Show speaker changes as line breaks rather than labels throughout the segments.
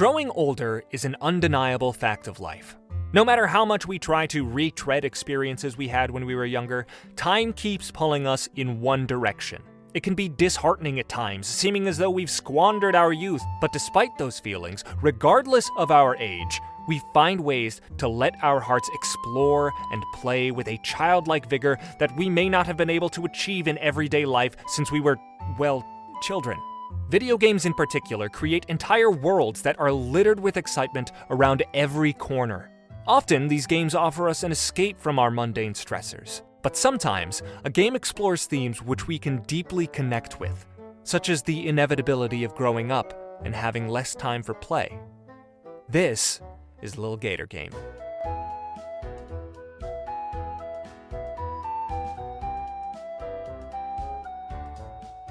Growing older is an undeniable fact of life. No matter how much we try to retread experiences we had when we were younger, time keeps pulling us in one direction. It can be disheartening at times, seeming as though we've squandered our youth, but despite those feelings, regardless of our age, we find ways to let our hearts explore and play with a childlike vigor that we may not have been able to achieve in everyday life since we were, well, children. Video games in particular create entire worlds that are littered with excitement around every corner. Often, these games offer us an escape from our mundane stressors. But sometimes, a game explores themes which we can deeply connect with, such as the inevitability of growing up and having less time for play. This is Lil Gator Game.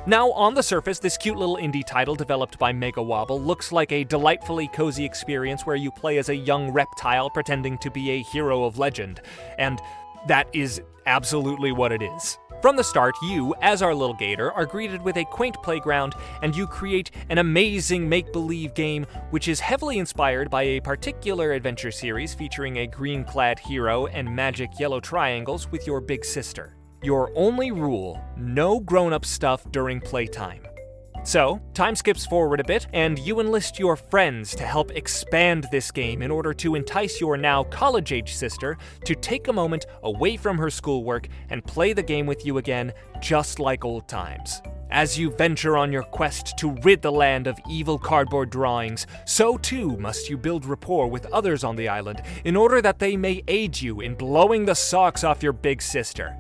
Now, on the surface, this cute little indie title developed by Mega Wobble looks like a delightfully cozy experience where you play as a young reptile pretending to be a hero of legend, and that is absolutely what it is. From the start, you, as our little gator, are greeted with a quaint playground, and you create an amazing make-believe game which is heavily inspired by a particular adventure series featuring a green-clad hero and magic yellow triangles with your big sister. Your only rule: no grown-up stuff during playtime. So, time skips forward a bit, and you enlist your friends to help expand this game in order to entice your now college-age sister to take a moment away from her schoolwork and play the game with you again, just like old times. As you venture on your quest to rid the land of evil cardboard drawings, so too must you build rapport with others on the island in order that they may aid you in blowing the socks off your big sister.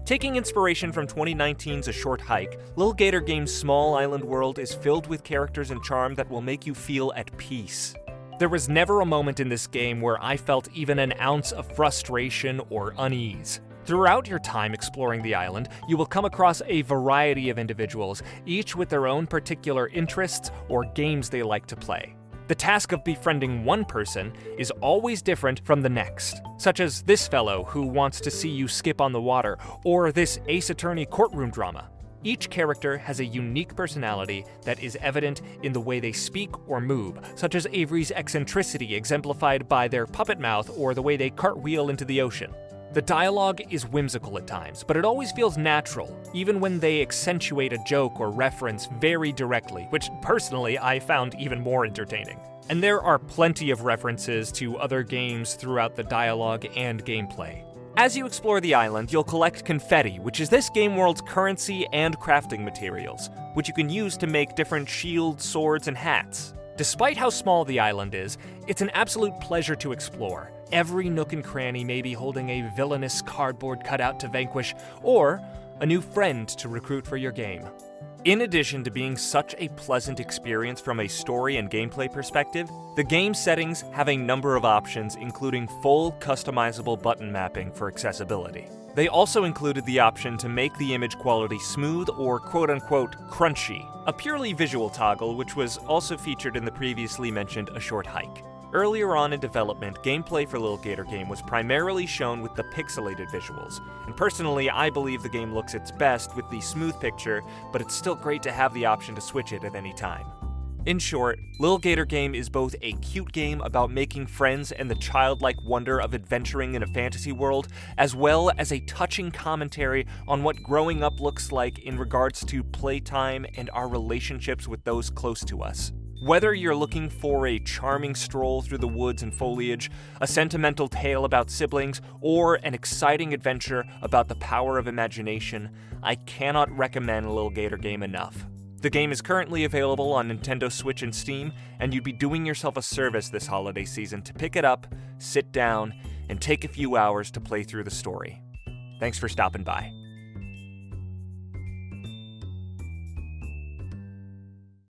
Taking inspiration from 2019's A Short Hike, Lil Gator Game's small island world is filled with characters and charm that will make you feel at peace. There was never a moment in this game where I felt even an ounce of frustration or unease. Throughout your time exploring the island, you will come across a variety of individuals, each with their own particular interests or games they like to play. The task of befriending one person is always different from the next, such as this fellow who wants to see you skip on the water, or this Ace Attorney courtroom drama. Each character has a unique personality that is evident in the way they speak or move, such as Avery's eccentricity exemplified by their puppet mouth or the way they cartwheel into the ocean. The dialogue is whimsical at times, but it always feels natural, even when they accentuate a joke or reference very directly, which personally I found even more entertaining. And there are plenty of references to other games throughout the dialogue and gameplay. As you explore the island, you'll collect confetti, which is this game world's currency and crafting materials, which you can use to make different shields, swords, and hats. Despite how small the island is, it's an absolute pleasure to explore. Every nook and cranny may be holding a villainous cardboard cutout to vanquish, or a new friend to recruit for your game. In addition to being such a pleasant experience from a story and gameplay perspective, the game settings have a number of options, including full customizable button mapping for accessibility. They also included the option to make the image quality smooth or quote-unquote crunchy, a purely visual toggle which was also featured in the previously mentioned A Short Hike. Earlier on in development, gameplay for Lil Gator Game was primarily shown with the pixelated visuals, and personally I believe the game looks its best with the smooth picture, but it's still great to have the option to switch it at any time. In short, Lil Gator Game is both a cute game about making friends and the childlike wonder of adventuring in a fantasy world, as well as a touching commentary on what growing up looks like in regards to playtime and our relationships with those close to us. Whether you're looking for a charming stroll through the woods and foliage, a sentimental tale about siblings, or an exciting adventure about the power of imagination, I cannot recommend Lil Gator Game enough. The game is currently available on Nintendo Switch and Steam, and you'd be doing yourself a service this holiday season to pick it up, sit down, and take a few hours to play through the story. Thanks for stopping by.